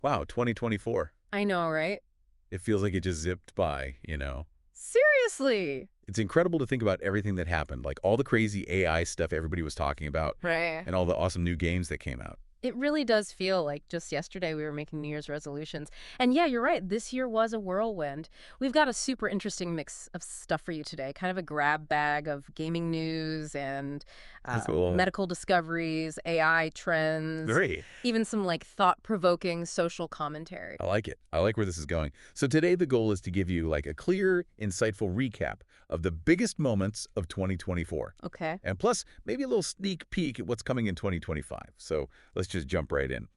Wow, 2024. I know, right? It feels like it just zipped by, you know? Seriously. It's incredible to think about everything that happened, like all the crazy AI stuff everybody was talking about Right. and all the awesome new games that came out. It really does feel like just yesterday we were making New Year's resolutions. And yeah, you're right. This year was a whirlwind. We've got a super interesting mix of stuff for you today, kind of a grab bag of gaming news and Cool. medical discoveries, AI trends, Great. even some like thought-provoking social commentary. I like it. I like where this is going. So today the goal is to give you like a clear, insightful recap of the biggest moments of 2024. Okay. And plus, maybe a little sneak peek at what's coming in 2025. So let's just jump right in.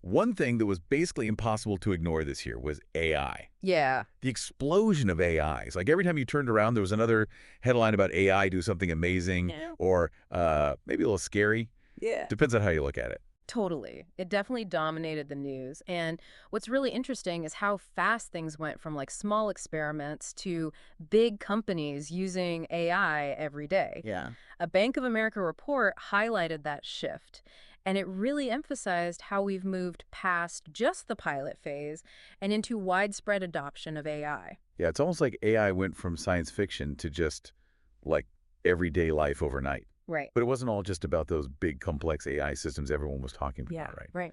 One thing that was basically impossible to ignore this year was AI. Yeah. The explosion of AI. It's like every time you turned around, there was another headline about AI do something amazing Yeah. or maybe a little scary. Yeah. Depends on how you look at it. Totally. It definitely dominated the news. And what's really interesting is how fast things went from like small experiments to big companies using AI every day. Yeah. A Bank of America report highlighted that shift, and it really emphasized how we've moved past just the pilot phase and into widespread adoption of AI. Yeah, it's almost like AI went from science fiction to just like everyday life overnight. Right. But it wasn't all just about those big, complex AI systems everyone was talking Yeah, about, right? right.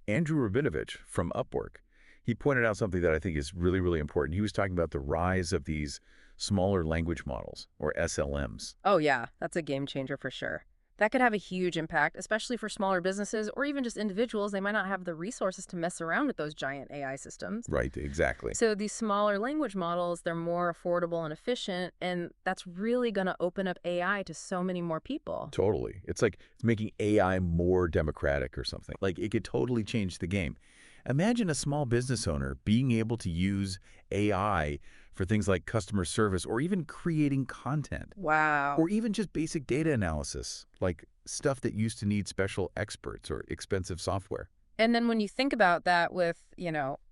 Andrew Rabinovich from Upwork, he pointed out something that I think is really, really important. He was talking about the rise of these smaller language models, or SLMs. Oh, yeah, that's a game changer for sure. That could have a huge impact, especially for smaller businesses or even just individuals. They might not have the resources to mess around with those giant AI systems. Right, exactly. So these smaller language models, they're more affordable and efficient, and that's really going to open up AI to so many more people. Totally. It's like it's making AI more democratic or something. Like it could totally change the game. Imagine a small business owner being able to use AI for things like customer service or even creating content. Wow. Or even just basic data analysis, like stuff that used to need special experts or expensive software. And then when you think about that with,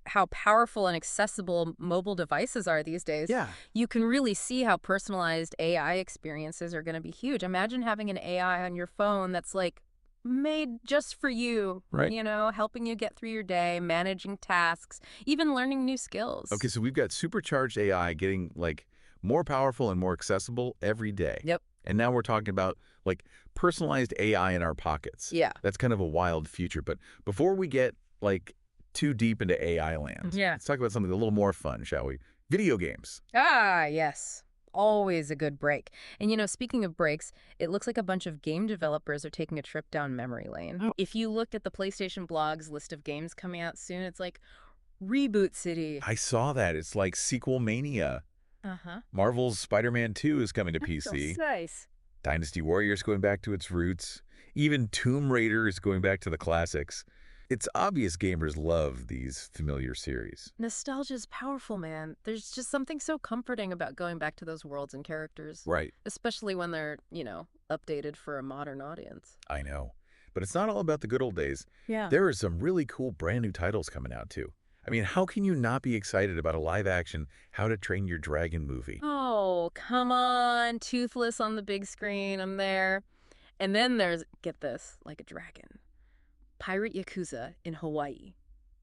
how powerful and accessible mobile devices are these days, Yeah. you can really see how personalized AI experiences are going to be huge. Imagine having an AI on your phone that's like made just for you, Right. helping you get through your day, managing tasks, even learning new skills. Okay, so we've got supercharged AI getting like more powerful and more accessible every day. Yep. And now we're talking about like personalized AI in our pockets. Yeah. That's kind of a wild future. But before we get like too deep into AI land, Yeah. let's talk about something a little more fun, shall we? Video games. Ah, yes. Always a good break. And speaking of breaks, it looks like a bunch of game developers are taking a trip down memory lane. Oh. If you looked at the PlayStation blog's list of games coming out soon, it's like Reboot City. I saw that. It's like sequel mania. Uh-huh. Marvel's Spider-Man 2 is coming to PC. Nice. Dynasty Warriors going back to its roots. Even Tomb Raider is going back to the classics. It's obvious gamers love these familiar series. Nostalgia's powerful, man. There's just something so comforting about going back to those worlds and characters. Right. Especially when they're, updated for a modern audience. I know. But it's not all about the good old days. Yeah. There are some really cool brand new titles coming out too. I mean, how can you not be excited about a live-action How to Train Your Dragon movie? Oh, come on. Toothless on the big screen. I'm there. And then there's, get this, like a dragon. Pirate Yakuza in Hawaii.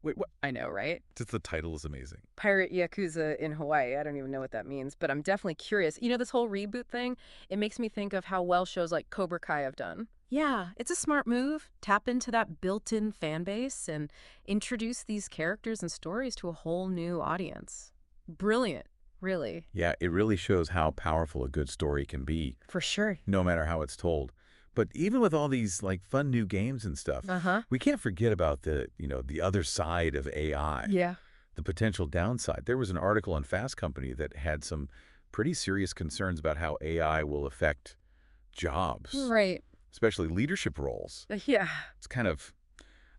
Wait, what? I know, right? Just the title is amazing. Pirate Yakuza in Hawaii. I don't even know what that means, but I'm definitely curious. This whole reboot thing, it makes me think of how well shows like Cobra Kai have done. Yeah, it's a smart move. Tap into that built-in fan base and introduce these characters and stories to a whole new audience. Brilliant, really. Yeah, it really shows how powerful a good story can be, For sure. no matter how it's told. But even with all these like fun new games and stuff, Uh-huh. we can't forget about the other side of AI. Yeah. The potential downside. There was an article on Fast Company that had some pretty serious concerns about how AI will affect jobs, Right. especially leadership roles. Yeah. It's kind of,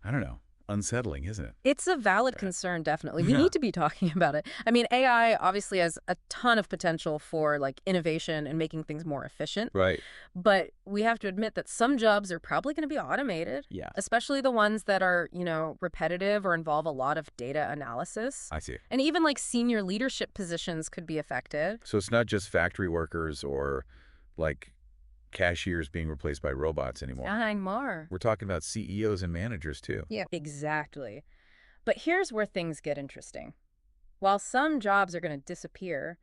I don't know, unsettling, isn't it? It's a valid concern, definitely. We Yeah. need to be talking about it. I mean, AI obviously has a ton of potential for like innovation and making things more efficient. Right. But we have to admit that some jobs are probably going to be automated, Yeah. especially the ones that are, repetitive or involve a lot of data analysis. I see. And even like senior leadership positions could be affected. So it's not just factory workers or like cashiers being replaced by robots anymore. More. We're talking about CEOs and managers too. Yeah, exactly. But here's where things get interesting. While some jobs are going to disappear,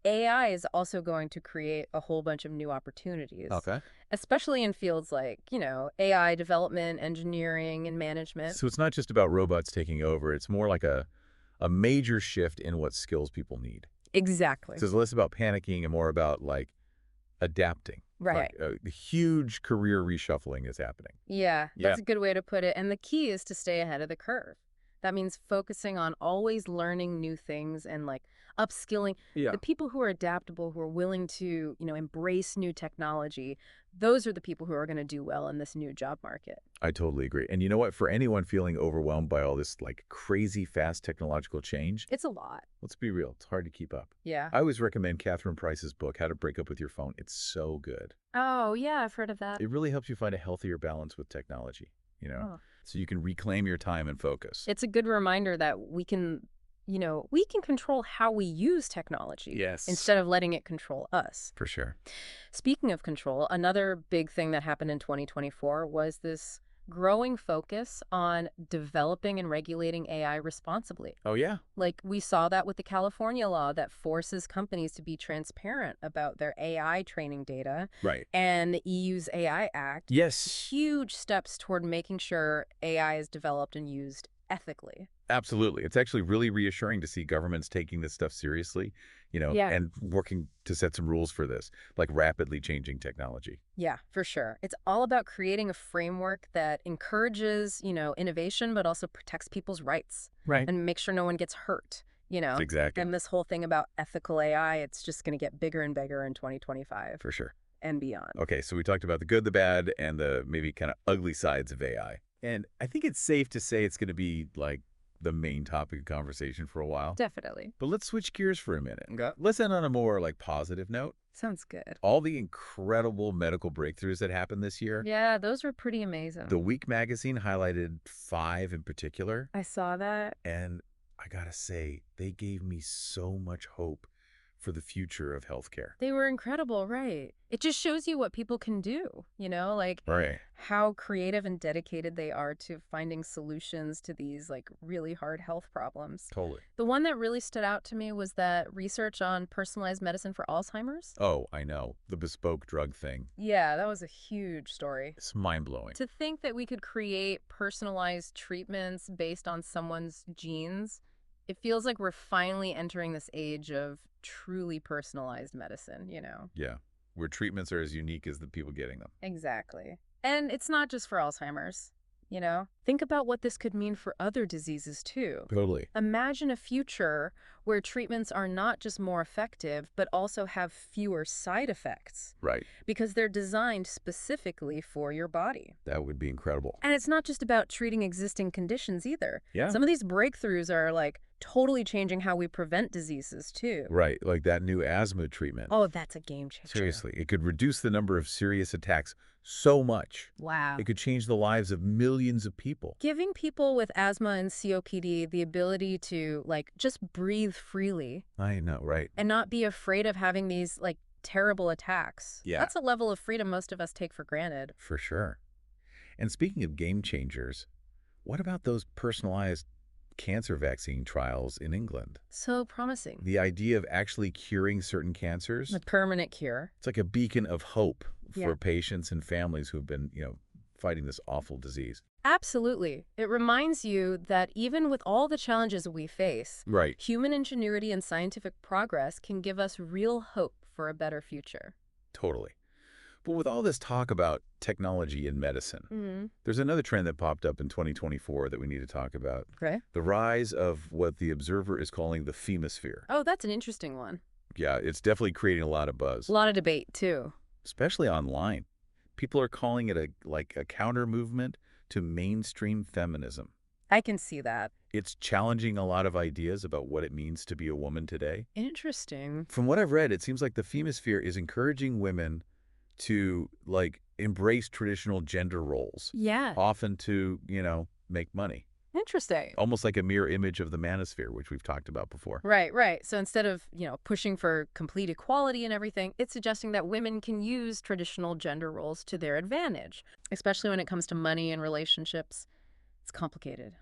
AI is also going to create a whole bunch of new opportunities, Okay. especially in fields like, AI development, engineering, and management. So it's not just about robots taking over. It's more like a major shift in what skills people need. Exactly. So it's less about panicking and more about, like, adapting. Right. Like a huge career reshuffling is happening. Yeah, Yeah. that's a good way to put it. And the key is to stay ahead of the curve. That means focusing on always learning new things and like upskilling. Yeah. The people who are adaptable, who are willing to, embrace new technology, those are the people who are going to do well in this new job market. I totally agree. And you know what? For anyone feeling overwhelmed by all this, like, crazy fast technological change, It's a lot. let's be real. It's hard to keep up. Yeah. I always recommend Catherine Price's book, How to Break Up with Your Phone. It's so good. Oh, yeah, I've heard of that. It really helps you find a healthier balance with technology, Oh. so you can reclaim your time and focus. It's a good reminder that we can control how we use technology. Yes. Instead of letting it control us. For sure. Speaking of control, another big thing that happened in 2024 was this growing focus on developing and regulating AI responsibly. Oh, yeah? Like, we saw that with the California law that forces companies to be transparent about their AI training data, Right. and the EU's AI Act. Yes. Huge steps toward making sure AI is developed and used ethically. Absolutely. It's actually really reassuring to see governments taking this stuff seriously, Yeah. and working to set some rules for this, like rapidly changing technology. Yeah, for sure. It's all about creating a framework that encourages, innovation, but also protects people's rights Right. and makes sure no one gets hurt, Exactly. And this whole thing about ethical AI, it's just going to get bigger and bigger in 2025 For sure. and beyond. Okay, so we talked about the good, the bad, and the maybe kind of ugly sides of AI. And I think it's safe to say it's going to be, like, the main topic of conversation for a while. Definitely. But let's switch gears for a minute. Okay. Let's end on a more, like, positive note. Sounds good. All the incredible medical breakthroughs that happened this year. Yeah, those were pretty amazing. The Week magazine highlighted 5 in particular. I saw that. And I gotta say, they gave me so much hope for the future of healthcare. They were incredible, right? It just shows you what people can do, like Right. how creative and dedicated they are to finding solutions to these like really hard health problems. Totally. The one that really stood out to me was that research on personalized medicine for Alzheimer's. Oh, I know. The bespoke drug thing. Yeah, that was a huge story. It's mind-blowing. To think that we could create personalized treatments based on someone's genes, it feels like we're finally entering this age of truly personalized medicine, Yeah. Where treatments are as unique as the people getting them. Exactly. And it's not just for Alzheimer's, Think about what this could mean for other diseases too. Totally. Imagine a future where treatments are not just more effective, but also have fewer side effects Right. because they're designed specifically for your body. That would be incredible. And it's not just about treating existing conditions either. Yeah. Some of these breakthroughs are like totally changing how we prevent diseases too. Right. Like that new asthma treatment. Oh, that's a game changer. Seriously. It could reduce the number of serious attacks so much. Wow. It could change the lives of millions of people. Giving people with asthma and COPD the ability to like just breathe freely I know, right? and not be afraid of having these like terrible attacks. Yeah. That's a level of freedom most of us take for granted. For sure. And speaking of game changers, what about those personalized cancer vaccine trials in England? So promising. The idea of actually curing certain cancers, The permanent cure. it's like a beacon of hope for Yeah. patients and families who have been, fighting this awful disease. Absolutely. It reminds you that even with all the challenges we face, Right. human ingenuity and scientific progress can give us real hope for a better future. Totally. But with all this talk about technology in medicine, there's another trend that popped up in 2024 that we need to talk about. Okay. The rise of what the Observer is calling the femosphere. Oh, that's an interesting one. Yeah, it's definitely creating a lot of buzz, A lot of debate, too. especially online. People are calling it a counter movement to mainstream feminism. I can see that. It's challenging a lot of ideas about what it means to be a woman today. Interesting. From what I've read, it seems like the femosphere is encouraging women to, like, embrace traditional gender roles, Yeah. often to, make money. Interesting. Almost like a mirror image of the manosphere, which we've talked about before. Right, right. So instead of, pushing for complete equality and everything, it's suggesting that women can use traditional gender roles to their advantage, especially when it comes to money and relationships. It's complicated.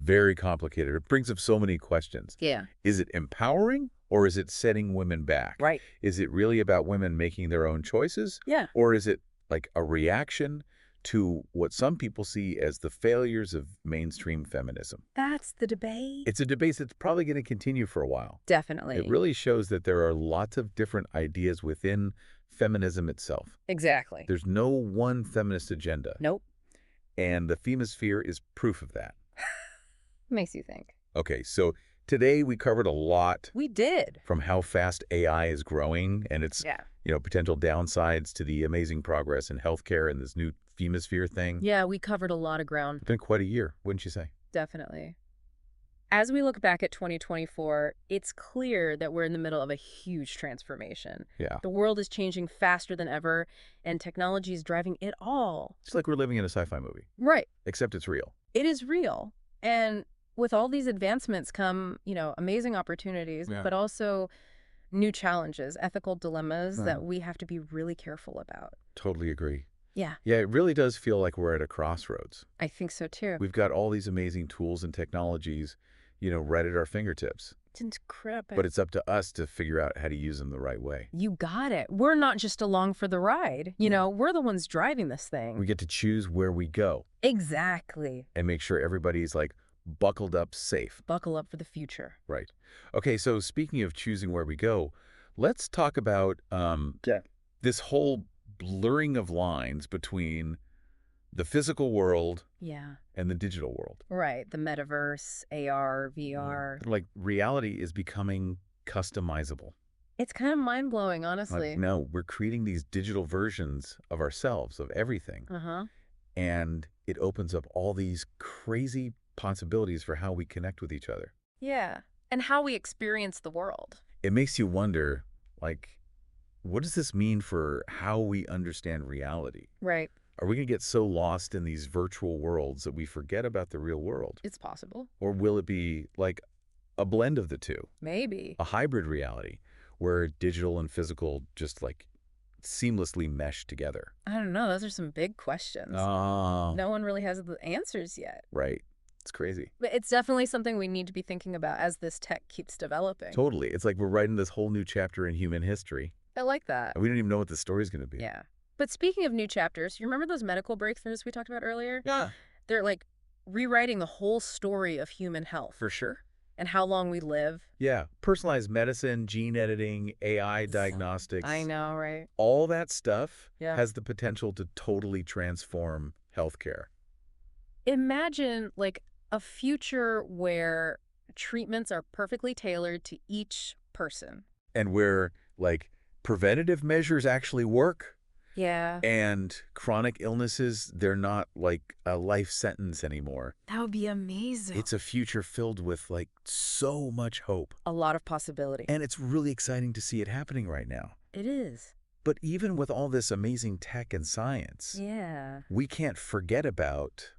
Very complicated. It brings up so many questions. Yeah. Is it empowering or is it setting women back? Right. Is it really about women making their own choices? Yeah. Or is it like a reaction to what some people see as the failures of mainstream feminism? That's the debate. It's a debate that's probably going to continue for a while. Definitely. It really shows that there are lots of different ideas within feminism itself. Exactly. There's no one feminist agenda. Nope. And the femosphere is proof of that. Makes you think. Okay, so today we covered a lot We did. from how fast AI is growing and its Yeah. potential downsides to the amazing progress in healthcare and this new femosphere thing. Yeah, we covered a lot of ground. It's been quite a year, wouldn't you say? Definitely. As we look back at 2024, it's clear that we're in the middle of a huge transformation. Yeah. The world is changing faster than ever, and technology is driving it all. It's like we're living in a sci-fi movie, Right. except it's real. It is real. And with all these advancements come, amazing opportunities, Yeah. but also new challenges, ethical dilemmas Yeah. that we have to be really careful about. Totally agree. Yeah, Yeah, it really does feel like we're at a crossroads. I think so too. We've got all these amazing tools and technologies, right at our fingertips. It's incredible. But it's up to us to figure out how to use them the right way. You got it. We're not just along for the ride. We're the ones driving this thing. We get to choose where we go Exactly. and make sure everybody's like buckled up safe. Buckle up for the future. Right. Okay, so speaking of choosing where we go, let's talk about this whole blurring of lines between the physical world Yeah. and the digital world. Right. The metaverse, AR, VR. Like reality is becoming customizable. It's kind of mind-blowing, honestly. Like, no, we're creating these digital versions of ourselves, of everything. Uh-huh. And it opens up all these crazy possibilities for how we connect with each other. Yeah. And how we experience the world. It makes you wonder, like, what does this mean for how we understand reality? Right. Are we going to get so lost in these virtual worlds that we forget about the real world? It's possible. Or will it be like a blend of the two, Maybe. a hybrid reality where digital and physical just like seamlessly mesh together? I don't know. Those are some big questions. Oh, No one really has the answers yet. right. It's crazy. But it's definitely something we need to be thinking about as this tech keeps developing. Totally. It's like we're writing this whole new chapter in human history. I like that. And we don't even know what the story's going to be. Yeah. But speaking of new chapters, you remember those medical breakthroughs we talked about earlier? Yeah, They're like rewriting the whole story of human health for sure. and how long we live. Yeah. Personalized medicine, gene editing, AI diagnostics. I know, right? All that stuff Yeah. has the potential to totally transform healthcare. Imagine like a future where treatments are perfectly tailored to each person. And where, like, preventative measures actually work Yeah. and chronic illnesses, they're not like a life sentence anymore. That would be amazing. It's a future filled with, like, so much hope. a lot of possibility. And it's really exciting to see it happening right now. It is. But even with all this amazing tech and science, Yeah. we can't forget about,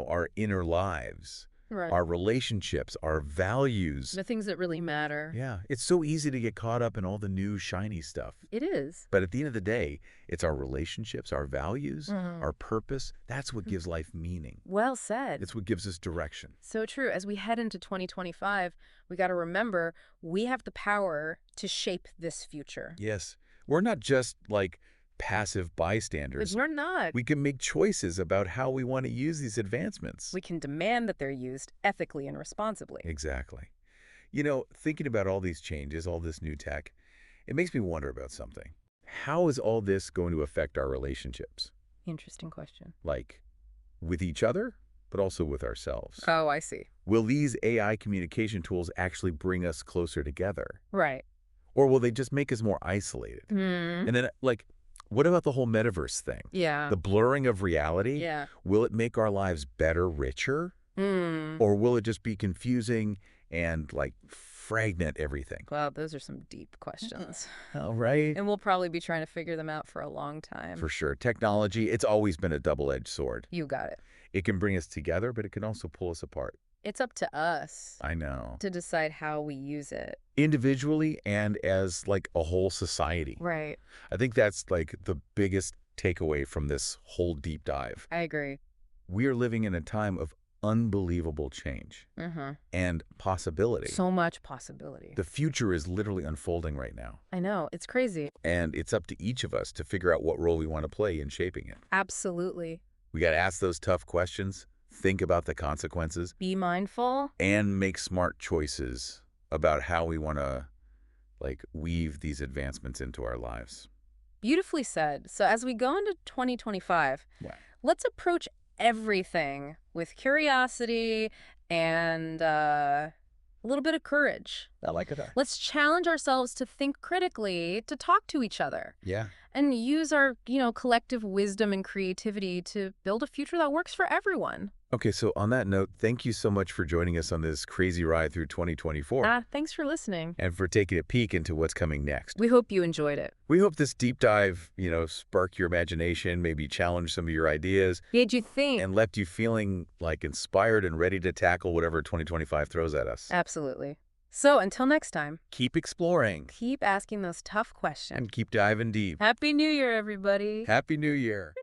our inner lives, Right. our relationships, our values. The things that really matter. Yeah, it's so easy to get caught up in all the new shiny stuff. It is. But at the end of the day, it's our relationships, our values, Mhm. our purpose. That's what gives life meaning. Well said. It's what gives us direction. So true. As we head into 2025, we got to remember we have the power to shape this future. Yes, we're not just like passive But bystanders. we're not. We can make choices about how we want to use these advancements. We can demand that they're used ethically and responsibly. Exactly. Thinking about all these changes, all this new tech, it makes me wonder about something. How is all this going to affect our relationships? Interesting question. Like, with each other, but also with ourselves? Oh, I see. Will these AI communication tools actually bring us closer together? Right. Or will they just make us more isolated? Hmm. And then, like, what about the whole metaverse thing? Yeah. The blurring of reality? Yeah. Will it make our lives better, richer? Hmm. Or will it just be confusing and, like, fragment everything? Well, those are some deep questions. Oh, right. And we'll probably be trying to figure them out for a long time. For sure. Technology, it's always been a double-edged sword. You got it. It can bring us together, but it can also pull us apart. It's up to us I know. to decide how we use it. Individually and as, like, a whole society. Right. I think that's, like, the biggest takeaway from this whole deep dive. I agree. We are living in a time of unbelievable change and possibility. So much possibility. The future is literally unfolding right now. I know. It's crazy. And it's up to each of us to figure out what role we want to play in shaping it. Absolutely. We got to ask those tough questions, think about the consequences, Be mindful. and make smart choices about how we want to, weave these advancements into our lives. Beautifully said. So as we go into 2025, let's approach everything with curiosity and a little bit of courage. I like it. Let's challenge ourselves to think critically, to talk to each other. Yeah. And use our, collective wisdom and creativity to build a future that works for everyone. Okay, so on that note, thank you so much for joining us on this crazy ride through 2024. Thanks for listening. And for taking a peek into what's coming next. We hope you enjoyed it. We hope this deep dive, sparked your imagination, maybe challenged some of your ideas. Made you think. And left you feeling inspired and ready to tackle whatever 2025 throws at us. Absolutely. So until next time, keep exploring. Keep asking those tough questions. And keep diving deep. Happy New Year, everybody. Happy New Year.